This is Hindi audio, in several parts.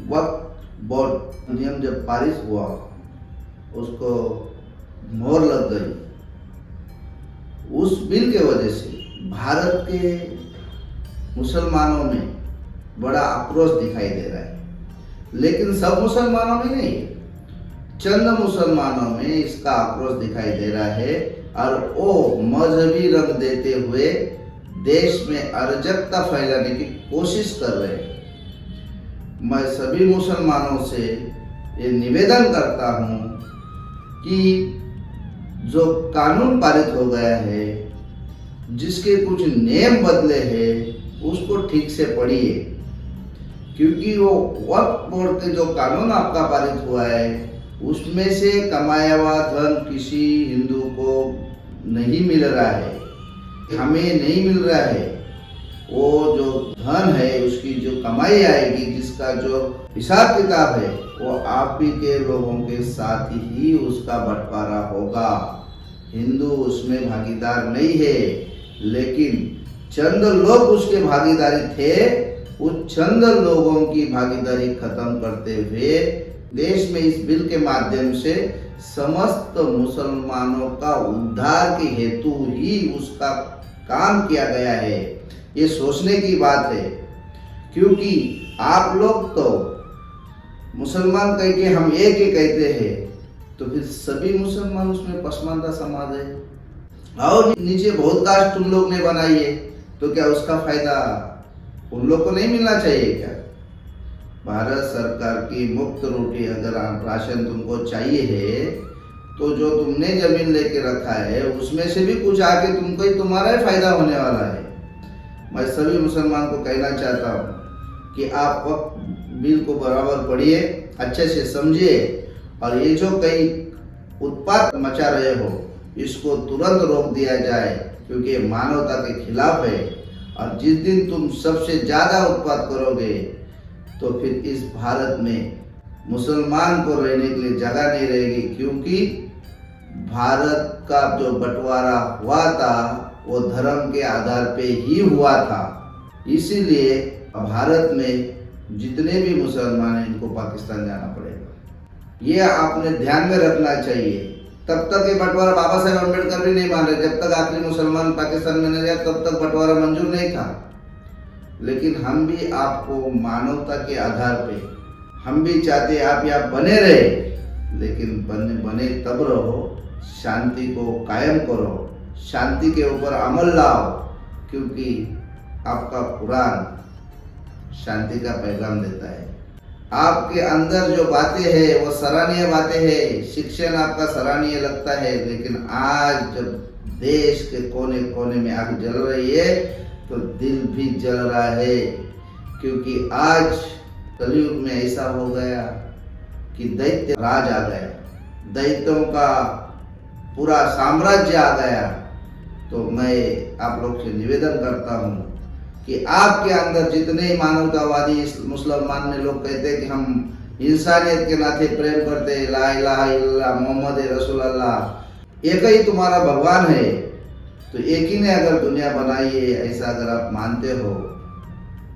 वक्त बोर्ड नियम जब पारित हुआ उसको मोहर लग गई। उस बिल के वजह से भारत के मुसलमानों में बड़ा आक्रोश दिखाई दे रहा है, लेकिन सब मुसलमानों में नहीं, चंद मुसलमानों में इसका आक्रोश दिखाई दे रहा है और वो मजहबी रंग देते हुए देश में अराजकता फैलाने की कोशिश कर रहे हैं। मैं सभी मुसलमानों से ये निवेदन करता हूँ कि जो कानून पारित हो गया है, जिसके कुछ नियम बदले हैं, उसको ठीक से पढ़िए, क्योंकि वो वक्फ बोर्ड के जो कानून आपका पारित हुआ है उसमें से कमाया हुआ धन किसी हिंदू को नहीं मिल रहा है, हमें नहीं मिल रहा है। वो जो धन है उसकी जो कमाई आएगी, जिसका जो हिसाब किताब है, वो आप भी के लोगों के साथ ही उसका बंटवारा होगा। हिंदू उसमें भागीदार नहीं है, लेकिन चंद लोग उसके भागीदारी थे। उस चंद लोगों की भागीदारी खत्म करते हुए देश में इस बिल के माध्यम से समस्त मुसलमानों का उद्धार के हेतु ही उसका काम किया गया है। ये सोचने की बात है, क्योंकि आप लोग तो मुसलमान कह के हम एक ही कहते हैं, तो फिर सभी मुसलमान उसमें पसमानदा समाज है और नीचे बहुत कास्ट तुम लोग ने बनाई है, तो क्या उसका फायदा उन लोग को नहीं मिलना चाहिए क्या? भारत सरकार की मुफ्त रोटी अगर राशन तुमको चाहिए है, तो जो तुमने जमीन लेके रखा है उसमें से भी कुछ आके तुमको ही तुम्हारा ही फायदा होने वाला है। मैं सभी मुसलमान को कहना चाहता हूँ कि आप वक्त बिल को बराबर पढ़िए, अच्छे से समझिए और ये जो कई उत्पात मचा रहे हो इसको तुरंत रोक दिया जाए, क्योंकि ये मानवता के खिलाफ है। और जिस दिन तुम सबसे ज़्यादा उत्पात करोगे तो फिर इस भारत में मुसलमान को रहने के लिए जगह नहीं रहेगी, क्योंकि भारत का जो बंटवारा हुआ था वो धर्म के आधार पे ही हुआ था। इसीलिए भारत में जितने भी मुसलमान हैं इनको पाकिस्तान जाना पड़ेगा। ये आपने ध्यान में रखना चाहिए। तब तक ये बंटवारा बाबा साहेब अम्बेडकर भी नहीं मान रहे, जब तक आखिरी मुसलमान पाकिस्तान में नहीं गया तब तक बंटवारा मंजूर नहीं था। लेकिन हम भी आपको मानवता के आधार पे हम भी चाहते आप यहाँ बने रहे, लेकिन बने तब रहो, शांति को कायम करो, शांति के ऊपर अमल लाओ, क्योंकि आपका कुरान शांति का पैगाम देता है। आपके अंदर जो बातें हैं वो सराहनीय बातें हैं, शिक्षण आपका सराहनीय लगता है, लेकिन आज जब देश के कोने कोने में आग जल रही है तो दिल भी जल रहा है, क्योंकि आज कलयुग में ऐसा हो गया कि दैत्य राज आ गया, दैत्यों का पूरा साम्राज्य आ गया। तो मैं आप लोग से निवेदन करता हूँ कि आपके अंदर जितने मानवतावादी मुसलमान में लोग कहते हैं कि हम इंसानियत के नाते प्रेम करते हैं, ला इलाहा इल्लल्लाह मोहम्मद रसूलुल्लाह, एक ही तुम्हारा भगवान है, तो एक ही ने अगर दुनिया बनाई है, ऐसा अगर आप मानते हो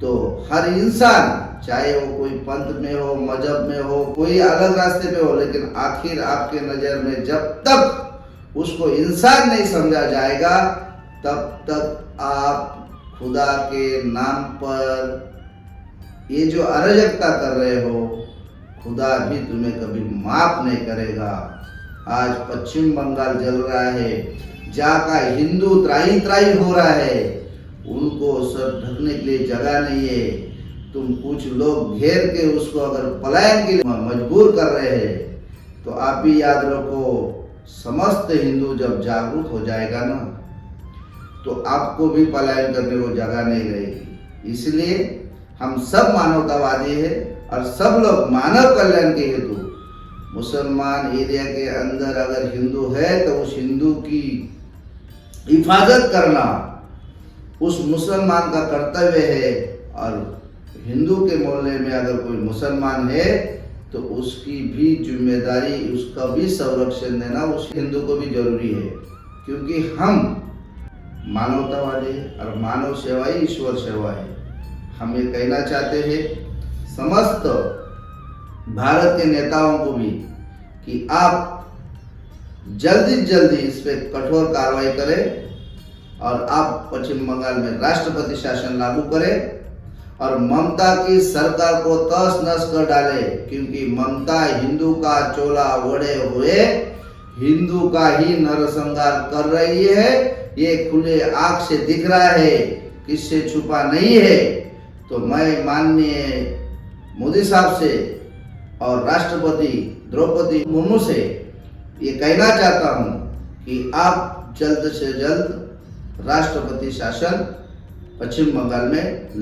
तो हर इंसान, चाहे वो कोई पंथ में हो, मजहब में हो, कोई अलग रास्ते पे हो, लेकिन आखिर आपके नज़र में जब तक उसको इंसान नहीं समझा जाएगा तब तक आप खुदा के नाम पर ये जो अराजकता कर रहे हो, खुदा भी तुम्हें कभी माफ नहीं करेगा। आज पश्चिम बंगाल जल रहा है, जहाँ का हिंदू त्राही त्राही हो रहा है, उनको सब ढकने के लिए जगह नहीं है। तुम कुछ लोग घेर के उसको अगर पलायन के लिए मजबूर कर रहे हैं, तो आप भी याद रखो, समस्त हिंदू जब जागरूक हो जाएगा ना, तो आपको भी पलायन करने को जगह नहीं रहेगी। इसलिए हम सब मानवतावादी हैं और सब लोग मानव कल्याण के हेतु, मुसलमान एरिया के अंदर अगर हिंदू है तो उस हिंदू की हिफाजत करना उस मुसलमान का कर्तव्य है, और हिंदू के मोहल्ले में अगर कोई मुसलमान है तो उसकी भी जिम्मेदारी, उसका भी संरक्षण देना उस हिंदू को भी जरूरी है, क्योंकि हम मानवतावादी और मानव सेवा ही ईश्वर सेवा है। हम ये कहना चाहते हैं समस्त भारत के नेताओं को भी कि आप जल्दी जल्दी इस पे कठोर कार्रवाई करें और आप पश्चिम बंगाल में राष्ट्रपति शासन लागू करें और ममता की सरकार को तहस नहस कर डाले, क्योंकि ममता हिंदू का चोला ओढ़े हुए हिंदू का ही नरसंहार कर रही है। ये खुले आंख से दिख रहा है, किससे छुपा नहीं है। तो मैं माननीय मोदी साहब से और राष्ट्रपति द्रौपदी मुर्मू से ये कहना चाहता हूं कि आप जल्द से जल्द राष्ट्रपति शासन पश्चिम बंगाल में